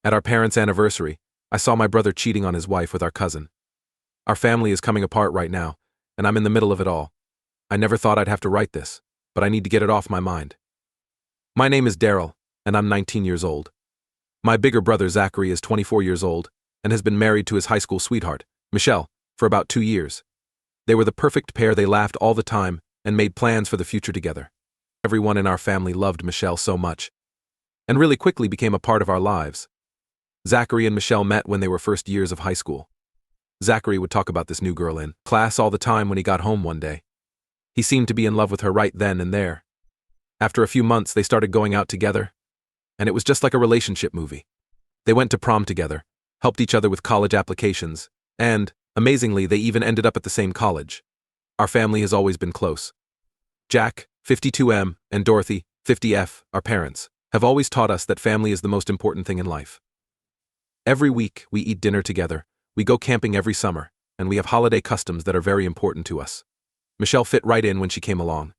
At our parents' anniversary, I saw my brother cheating on his wife with our cousin. Our family is coming apart right now, and I'm in the middle of it all. I never thought I'd have to write this, but I need to get it off my mind. My name is Daryl, and I'm 19 years old. My bigger brother Zachary is 24 years old and has been married to his high school sweetheart, Michelle, for about 2 years. They were the perfect pair. They laughed all the time and made plans for the future together. Everyone in our family loved Michelle so much, and really quickly became a part of our lives. Zachary and Michelle met when they were first years of high school. Zachary would talk about this new girl in class all the time when he got home one day. He seemed to be in love with her right then and there. After a few months, they started going out together, and it was just like a relationship movie. They went to prom together, helped each other with college applications, and, amazingly, they even ended up at the same college. Our family has always been close. Jack, 52M, and Dorothy, 50F, our parents, have always taught us that family is the most important thing in life. Every week, we eat dinner together, we go camping every summer, and we have holiday customs that are very important to us. Michelle fit right in when she came along.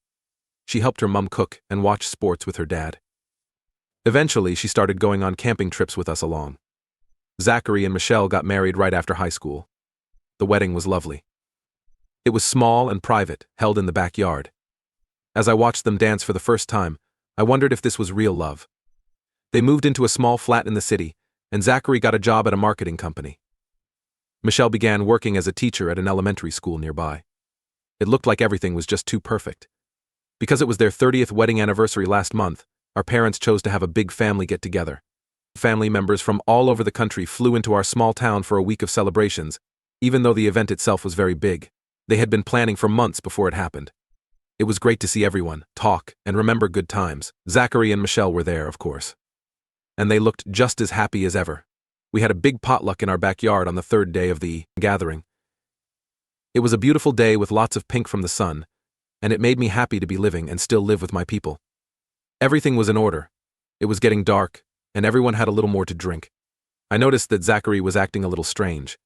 She helped her mom cook and watch sports with her dad. Eventually, she started going on camping trips with us along. Zachary and Michelle got married right after high school. The wedding was lovely. It was small and private, held in the backyard. As I watched them dance for the first time, I wondered if this was real love. They moved into a small flat in the city, and Zachary got a job at a marketing company. Michelle began working as a teacher at an elementary school nearby. It looked like everything was just too perfect. Because it was their 30th wedding anniversary last month, our parents chose to have a big family get-together. Family members from all over the country flew into our small town for a week of celebrations, even though the event itself was very big. They had been planning for months before it happened. It was great to see everyone, talk, and remember good times. Zachary and Michelle were there, of course. And they looked just as happy as ever. We had a big potluck in our backyard on the third day of the gathering. It was a beautiful day with lots of pink from the sun, and it made me happy to be living and still live with my people. Everything was in order. It was getting dark, and everyone had a little more to drink. I noticed that Zachary was acting a little strange.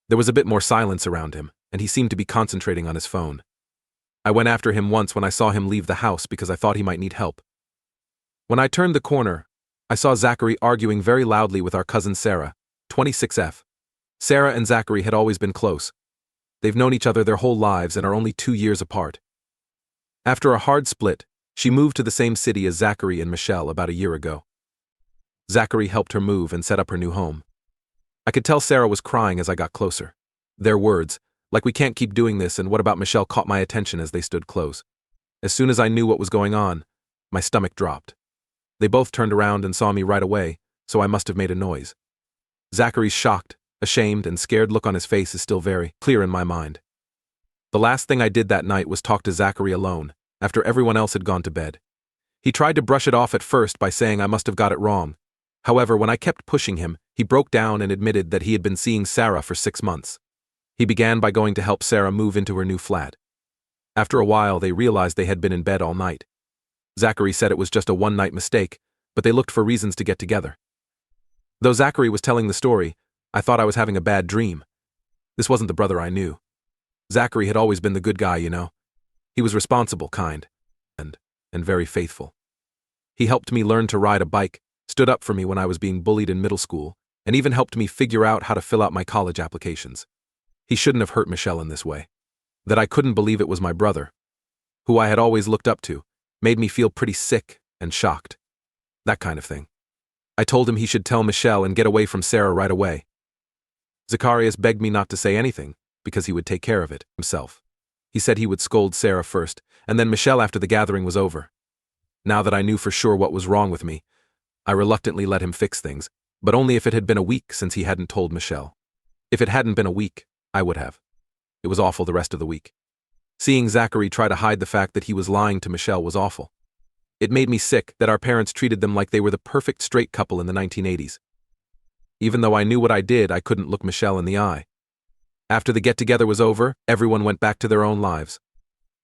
There was a bit more silence around him, and he seemed to be concentrating on his phone. I went after him once when I saw him leave the house because I thought he might need help. When I turned the corner, I saw Zachary arguing very loudly with our cousin Sarah, 26F. Sarah and Zachary had always been close. They've known each other their whole lives and are only 2 years apart. After a hard split, she moved to the same city as Zachary and Michelle about a year ago. Zachary helped her move and set up her new home. I could tell Sarah was crying as I got closer. Their words, like "we can't keep doing this," and "what about Michelle," caught my attention as they stood close. As soon as I knew what was going on, my stomach dropped. They both turned around and saw me right away, so I must have made a noise. Zachary's shocked, ashamed, and scared look on his face is still very clear in my mind. The last thing I did that night was talk to Zachary alone, after everyone else had gone to bed. He tried to brush it off at first by saying I must have got it wrong. However, when I kept pushing him, he broke down and admitted that he had been seeing Sarah for 6 months. He began by going to help Sarah move into her new flat. After a while, they realized they had been in bed all night. Zachary said it was just a one-night mistake, but they looked for reasons to get together. Though Zachary was telling the story, I thought I was having a bad dream. This wasn't the brother I knew. Zachary had always been the good guy, you know. He was responsible, kind, and very faithful. He helped me learn to ride a bike, stood up for me when I was being bullied in middle school, and even helped me figure out how to fill out my college applications. He shouldn't have hurt Michelle in this way. That I couldn't believe it was my brother, who I had always looked up to, made me feel pretty sick and shocked. That kind of thing. I told him he should tell Michelle and get away from Sarah right away. Zacharias begged me not to say anything, because he would take care of it himself. He said he would scold Sarah first, and then Michelle after the gathering was over. Now that I knew for sure what was wrong with me, I reluctantly let him fix things, but only if it had been a week since he hadn't told Michelle. If it hadn't been a week, I would have. It was awful the rest of the week. Seeing Zachary try to hide the fact that he was lying to Michelle was awful. It made me sick that our parents treated them like they were the perfect straight couple in the 1980s. Even though I knew what I did, I couldn't look Michelle in the eye. After the get-together was over, everyone went back to their own lives.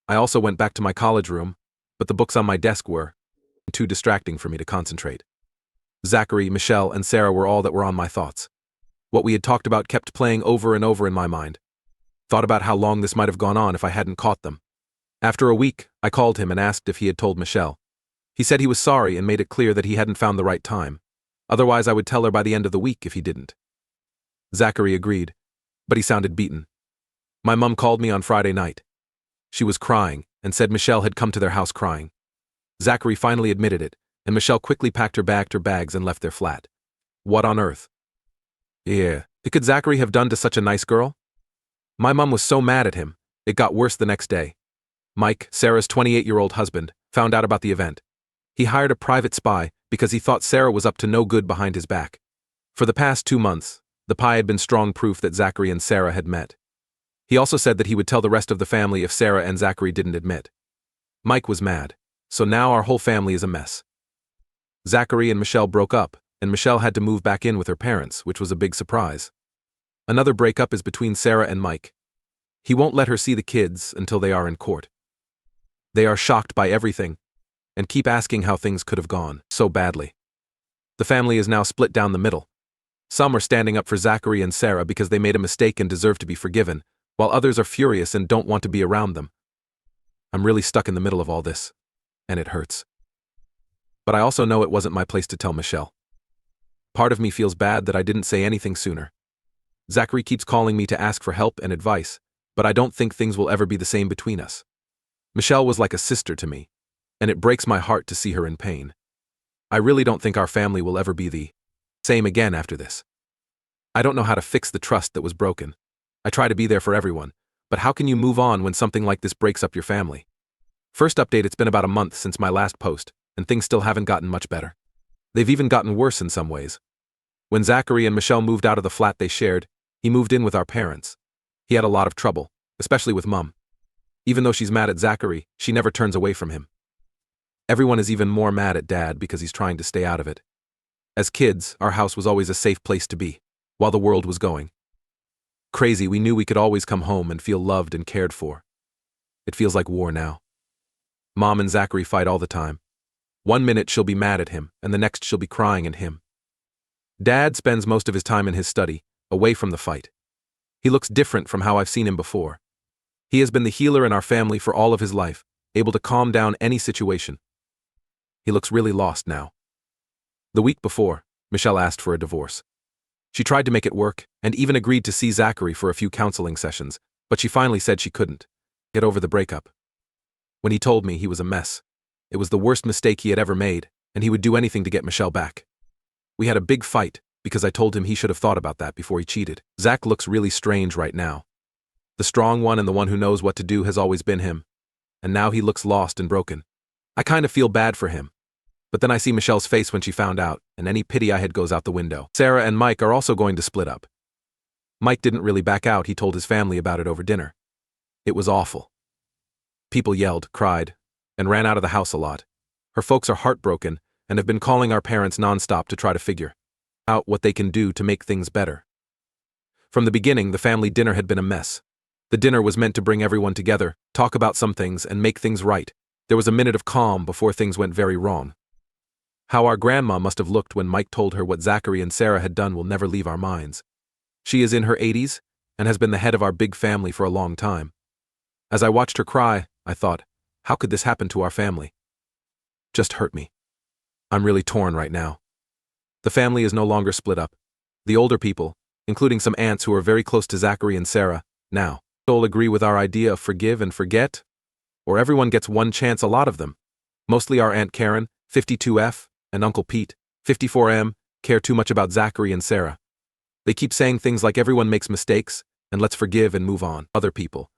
I also went back to my college room, but the books on my desk were too distracting for me to concentrate. Zachary, Michelle, and Sarah were all that were on my thoughts. What we had talked about kept playing over and over in my mind. Thought about how long this might have gone on if I hadn't caught them. After a week, I called him and asked if he had told Michelle. He said he was sorry and made it clear that he hadn't found the right time. Otherwise, I would tell her by the end of the week if he didn't. Zachary agreed, but he sounded beaten. My mom called me on Friday night. She was crying and said Michelle had come to their house crying. Zachary finally admitted it, and Michelle quickly packed her bags and left their flat. What on earth? Yeah, what could Zachary have done to such a nice girl? My mom was so mad at him, it got worse the next day. Mike, Sarah's 28-year-old husband, found out about the event. He hired a private spy because he thought Sarah was up to no good behind his back. For the past 2 months, the pie had been strong proof that Zachary and Sarah had met. He also said that he would tell the rest of the family if Sarah and Zachary didn't admit. Mike was mad, so now our whole family is a mess. Zachary and Michelle broke up, and Michelle had to move back in with her parents, which was a big surprise. Another breakup is between Sarah and Mike. He won't let her see the kids until they are in court. They are shocked by everything, and keep asking how things could have gone so badly. The family is now split down the middle. Some are standing up for Zachary and Sarah because they made a mistake and deserve to be forgiven, while others are furious and don't want to be around them. I'm really stuck in the middle of all this, and it hurts. But I also know it wasn't my place to tell Michelle. Part of me feels bad that I didn't say anything sooner. Zachary keeps calling me to ask for help and advice, but I don't think things will ever be the same between us. Michelle was like a sister to me, and it breaks my heart to see her in pain. I really don't think our family will ever be the same again after this. I don't know how to fix the trust that was broken. I try to be there for everyone, but how can you move on when something like this breaks up your family? First update, it's been about a month since my last post, and things still haven't gotten much better. They've even gotten worse in some ways. When Zachary and Michelle moved out of the flat they shared, he moved in with our parents. He had a lot of trouble, especially with Mum. Even though she's mad at Zachary, she never turns away from him. Everyone is even more mad at Dad because he's trying to stay out of it. As kids, our house was always a safe place to be, while the world was going crazy. We knew we could always come home and feel loved and cared for. It feels like war now. Mom and Zachary fight all the time. 1 minute she'll be mad at him, and the next she'll be crying at him. Dad spends most of his time in his study, away from the fight. He looks different from how I've seen him before. He has been the healer in our family for all of his life, able to calm down any situation. He looks really lost now. The week before, Michelle asked for a divorce. She tried to make it work, and even agreed to see Zachary for a few counseling sessions, but she finally said she couldn't get over the breakup. When he told me he was a mess, it was the worst mistake he had ever made, and he would do anything to get Michelle back. We had a big fight, because I told him he should have thought about that before he cheated. Zach looks really strange right now. The strong one and the one who knows what to do has always been him, and now he looks lost and broken. I kind of feel bad for him. But then I see Michelle's face when she found out, and any pity I had goes out the window. Sarah and Mike are also going to split up. Mike didn't really back out. He told his family about it over dinner. It was awful. People yelled, cried, and ran out of the house a lot. Her folks are heartbroken and have been calling our parents nonstop to try to figure out what they can do to make things better. From the beginning, the family dinner had been a mess. The dinner was meant to bring everyone together, talk about some things, and make things right. There was a minute of calm before things went very wrong. How our grandma must have looked when Mike told her what Zachary and Sarah had done will never leave our minds. She is in her 80s and has been the head of our big family for a long time. As I watched her cry, I thought, how could this happen to our family? Just hurt me. I'm really torn right now. The family is no longer split up. The older people, including some aunts who are very close to Zachary and Sarah, now all agree with our idea of forgive and forget, or everyone gets one chance, a lot of them. Mostly our Aunt Karen, 52F, and Uncle Pete, 54M, care too much about Zachary and Sarah. They keep saying things like everyone makes mistakes, and let's forgive and move on. Other people,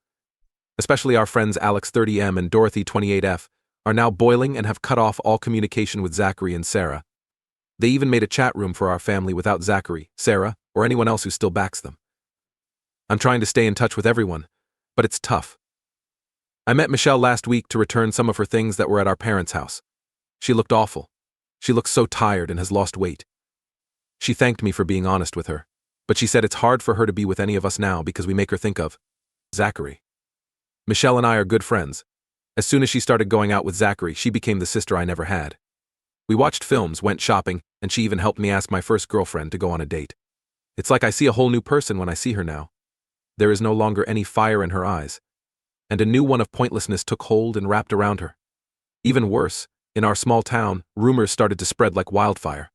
especially our friends Alex 30M and Dorothy 28F, are now boiling and have cut off all communication with Zachary and Sarah. They even made a chat room for our family without Zachary, Sarah, or anyone else who still backs them. I'm trying to stay in touch with everyone, but it's tough. I met Michelle last week to return some of her things that were at our parents' house. She looked awful. She looks so tired and has lost weight. She thanked me for being honest with her, but she said it's hard for her to be with any of us now because we make her think of Zachary. Michelle and I are good friends. As soon as she started going out with Zachary, she became the sister I never had. We watched films, went shopping, and she even helped me ask my first girlfriend to go on a date. It's like I see a whole new person when I see her now. There is no longer any fire in her eyes, and a new one of pointlessness took hold and wrapped around her. Even worse, in our small town, rumors started to spread like wildfire.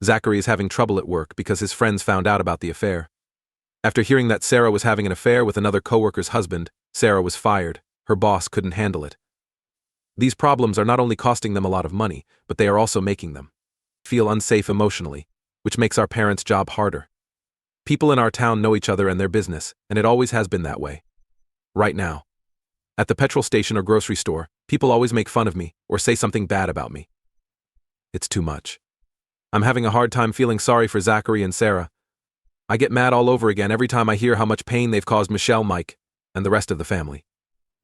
Zachary is having trouble at work because his friends found out about the affair. After hearing that Sarah was having an affair with another coworker's husband, Sarah was fired. Her boss couldn't handle it. These problems are not only costing them a lot of money, but they are also making them feel unsafe emotionally, which makes our parents' job harder. People in our town know each other and their business, and it always has been that way. Right now. At the petrol station or grocery store, people always make fun of me or say something bad about me. It's too much. I'm having a hard time feeling sorry for Zachary and Sarah. I get mad all over again every time I hear how much pain they've caused Michelle, Mike, and the rest of the family.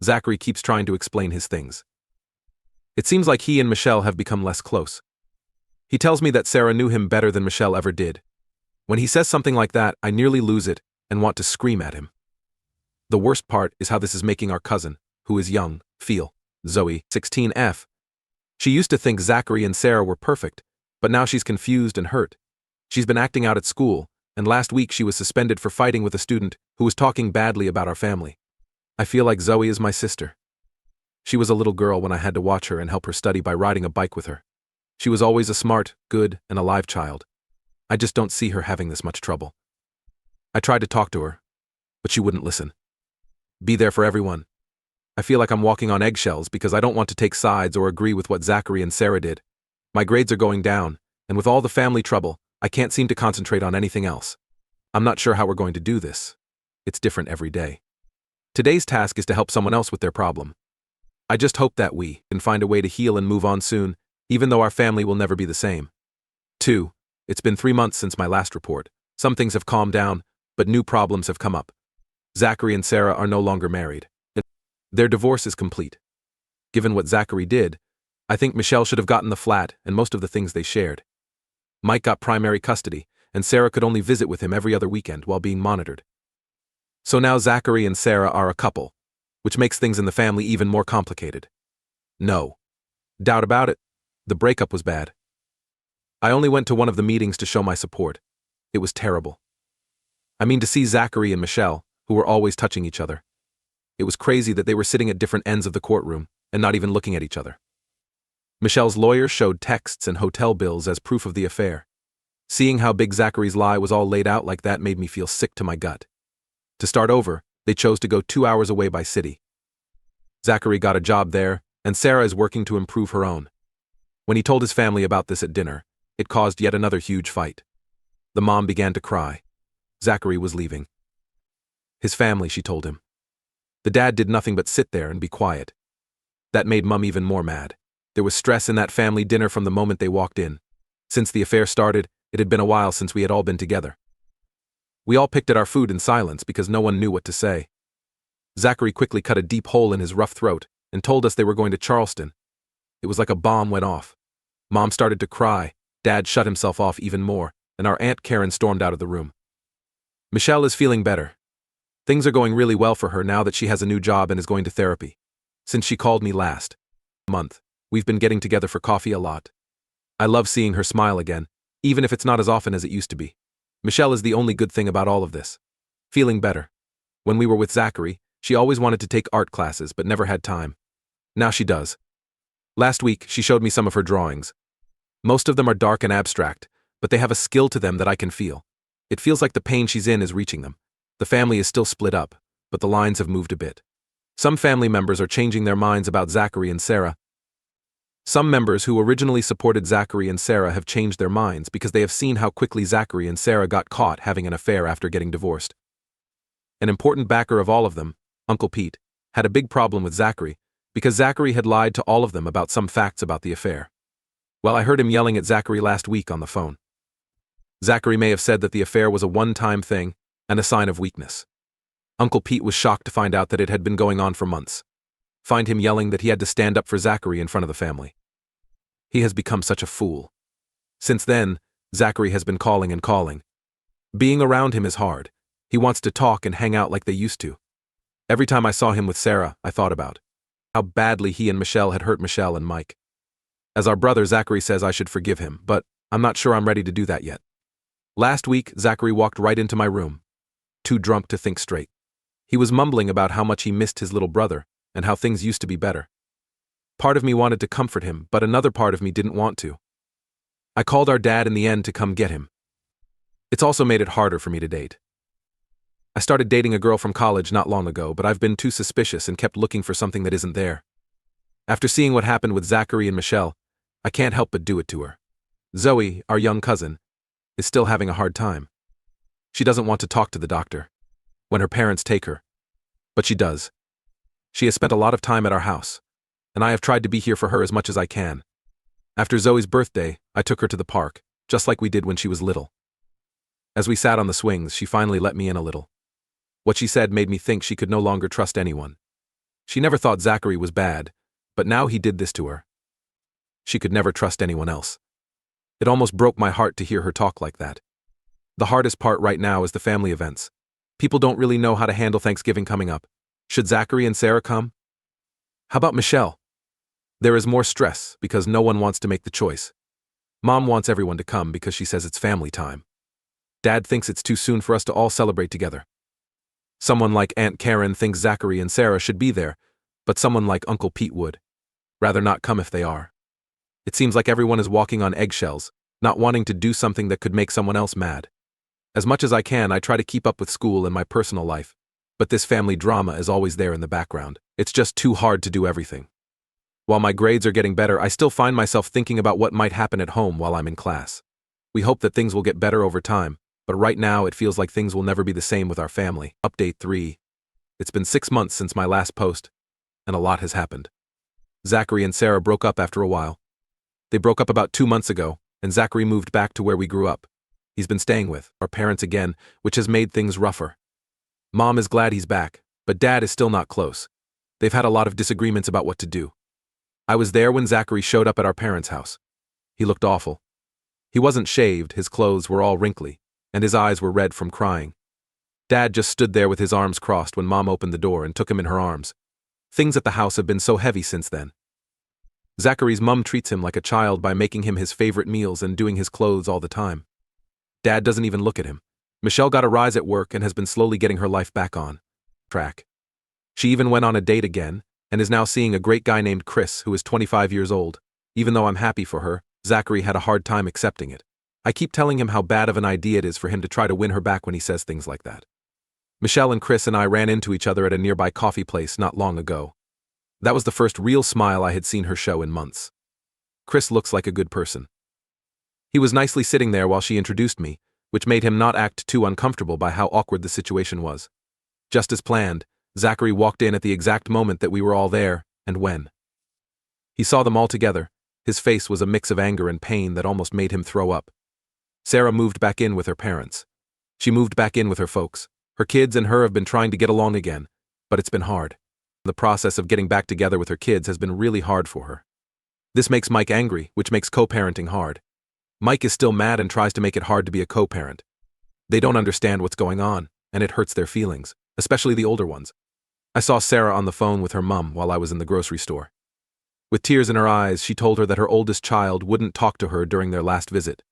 Zachary keeps trying to explain his things. It seems like he and Michelle have become less close. He tells me that Sarah knew him better than Michelle ever did. When he says something like that, I nearly lose it and want to scream at him. The worst part is how this is making our cousin, who is young, feel. Zoe, 16F. She used to think Zachary and Sarah were perfect, but now she's confused and hurt. She's been acting out at school, and last week she was suspended for fighting with a student who was talking badly about our family. I feel like Zoe is my sister. She was a little girl when I had to watch her and help her study by riding a bike with her. She was always a smart, good, and alive child. I just don't see her having this much trouble. I tried to talk to her, but she wouldn't listen. Be there for everyone. I feel like I'm walking on eggshells because I don't want to take sides or agree with what Zachary and Sarah did. My grades are going down, and with all the family trouble, I can't seem to concentrate on anything else. I'm not sure how we're going to do this. It's different every day. Today's task is to help someone else with their problem. I just hope that we can find a way to heal and move on soon, even though our family will never be the same. 2. It's been 3 months since my last report. Some things have calmed down, but new problems have come up. Zachary and Sarah are no longer married. Their divorce is complete. Given what Zachary did, I think Michelle should have gotten the flat and most of the things they shared. Mike got primary custody, and Sarah could only visit with him every other weekend while being monitored. So now Zachary and Sarah are a couple, which makes things in the family even more complicated. No doubt about it, the breakup was bad. I only went to one of the meetings to show my support. It was terrible. I mean, to see Zachary and Michelle, who were always touching each other. It was crazy that they were sitting at different ends of the courtroom and not even looking at each other. Michelle's lawyer showed texts and hotel bills as proof of the affair. Seeing how big Zachary's lie was all laid out like that made me feel sick to my gut. To start over, they chose to go 2 hours away by city. Zachary got a job there, and Sarah is working to improve her own. When he told his family about this at dinner, it caused yet another huge fight. The mom began to cry. Zachary was leaving. His family, she told him. The dad did nothing but sit there and be quiet. That made Mum even more mad. There was stress in that family dinner from the moment they walked in. Since the affair started, it had been a while since we had all been together. We all picked at our food in silence because no one knew what to say. Zachary quickly cut a deep hole in his rough throat and told us they were going to Charleston. It was like a bomb went off. Mom started to cry, Dad shut himself off even more, and our Aunt Karen stormed out of the room. Michelle is feeling better. Things are going really well for her now that she has a new job and is going to therapy. Since she called me last month, we've been getting together for coffee a lot. I love seeing her smile again, even if it's not as often as it used to be. Michelle is the only good thing about all of this. Feeling better. When we were with Zachary, she always wanted to take art classes but never had time. Now she does. Last week, she showed me some of her drawings. Most of them are dark and abstract, but they have a skill to them that I can feel. It feels like the pain she's in is reaching them. The family is still split up, but the lines have moved a bit. Some family members are changing their minds about Zachary and Sarah. Some members who originally supported Zachary and Sarah have changed their minds because they have seen how quickly Zachary and Sarah got caught having an affair after getting divorced. An important backer of all of them, Uncle Pete, had a big problem with Zachary because Zachary had lied to all of them about some facts about the affair. Well, I heard him yelling at Zachary last week on the phone. Zachary may have said that the affair was a one-time thing and a sign of weakness. Uncle Pete was shocked to find out that it had been going on for months. Find him yelling that he had to stand up for Zachary in front of the family. He has become such a fool. Since then, Zachary has been calling and calling. Being around him is hard. He wants to talk and hang out like they used to. Every time I saw him with Sarah, I thought about how badly he and Michelle had hurt Michelle and Mike. As our brother, Zachary says I should forgive him, but I'm not sure I'm ready to do that yet. Last week, Zachary walked right into my room, too drunk to think straight. He was mumbling about how much he missed his little brother and how things used to be better. Part of me wanted to comfort him, but another part of me didn't want to. I called our dad in the end to come get him. It's also made it harder for me to date. I started dating a girl from college not long ago, but I've been too suspicious and kept looking for something that isn't there. After seeing what happened with Zachary and Michelle, I can't help but do it to her. Zoe, our young cousin, is still having a hard time. She doesn't want to talk to the doctor when her parents take her, but she does. She has spent a lot of time at our house, and I have tried to be here for her as much as I can. After Zoe's birthday, I took her to the park, just like we did when she was little. As we sat on the swings, she finally let me in a little. What she said made me think she could no longer trust anyone. She never thought Zachary was bad, but now he did this to her. She could never trust anyone else. It almost broke my heart to hear her talk like that. The hardest part right now is the family events. People don't really know how to handle Thanksgiving coming up. Should Zachary and Sarah come? How about Michelle? There is more stress because no one wants to make the choice. Mom wants everyone to come because she says it's family time. Dad thinks it's too soon for us to all celebrate together. Someone like Aunt Karen thinks Zachary and Sarah should be there, but someone like Uncle Pete would rather not come if they are. It seems like everyone is walking on eggshells, not wanting to do something that could make someone else mad. As much as I can, I try to keep up with school and my personal life, but this family drama is always there in the background. It's just too hard to do everything. While my grades are getting better, I still find myself thinking about what might happen at home while I'm in class. We hope that things will get better over time, but right now it feels like things will never be the same with our family. Update 3. It's been 6 months since my last post, and a lot has happened. Zachary and Sarah broke up after a while. They broke up about 2 months ago, and Zachary moved back to where we grew up. He's been staying with our parents again, which has made things rougher. Mom is glad he's back, but Dad is still not close. They've had a lot of disagreements about what to do. I was there when Zachary showed up at our parents' house. He looked awful. He wasn't shaved, his clothes were all wrinkly, and his eyes were red from crying. Dad just stood there with his arms crossed when Mom opened the door and took him in her arms. Things at the house have been so heavy since then. Zachary's mom treats him like a child by making him his favorite meals and doing his clothes all the time. Dad doesn't even look at him. Michelle got a rise at work and has been slowly getting her life back on track. She even went on a date again and is now seeing a great guy named Chris who is 25 years old. Even though I'm happy for her, Zachary had a hard time accepting it. I keep telling him how bad of an idea it is for him to try to win her back when he says things like that. Michelle and Chris and I ran into each other at a nearby coffee place not long ago. That was the first real smile I had seen her show in months. Chris looks like a good person. He was nicely sitting there while she introduced me, which made him not act too uncomfortable by how awkward the situation was. Just as planned, Zachary walked in at the exact moment that we were all there, and when he saw them all together, his face was a mix of anger and pain that almost made him throw up. Sarah moved back in with her parents. She moved back in with her folks. Her kids and her have been trying to get along again, but it's been hard. The process of getting back together with her kids has been really hard for her. This makes Mike angry, which makes co-parenting hard. Mike is still mad and tries to make it hard to be a co-parent. They don't understand what's going on, and it hurts their feelings, especially the older ones. I saw Sarah on the phone with her mom while I was in the grocery store. With tears in her eyes, she told her that her oldest child wouldn't talk to her during their last visit.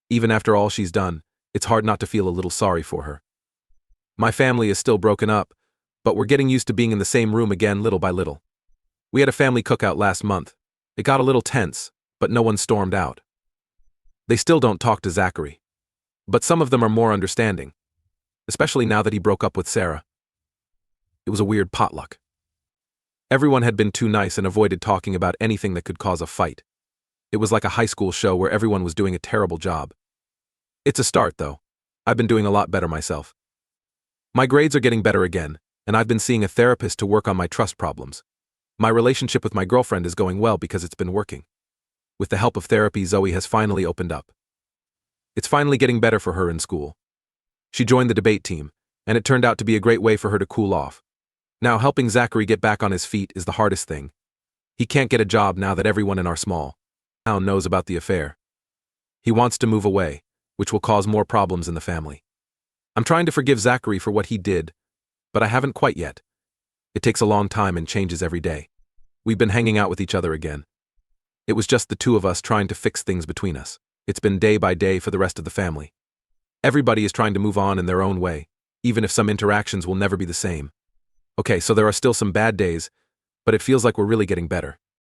Even after all she's done, it's hard not to feel a little sorry for her. My family is still broken up, but we're getting used to being in the same room again little by little. We had a family cookout last month. It got a little tense, but no one stormed out. They still don't talk to Zachary, but some of them are more understanding, especially now that he broke up with Sarah. It was a weird potluck. Everyone had been too nice and avoided talking about anything that could cause a fight. It was like a high school show where everyone was doing a terrible job. It's a start, though. I've been doing a lot better myself. My grades are getting better again, and I've been seeing a therapist to work on my trust problems. My relationship with my girlfriend is going well because it's been working. With the help of therapy, Zoe has finally opened up. It's finally getting better for her in school. She joined the debate team, and it turned out to be a great way for her to cool off. Now, helping Zachary get back on his feet is the hardest thing. He can't get a job now that everyone in our small town knows about the affair. He wants to move away, which will cause more problems in the family. I'm trying to forgive Zachary for what he did, but I haven't quite yet. It takes a long time and changes every day. We've been hanging out with each other again. It was just the two of us trying to fix things between us. It's been day by day for the rest of the family. Everybody is trying to move on in their own way, even if some interactions will never be the same. Okay, so there are still some bad days, but it feels like we're really getting better.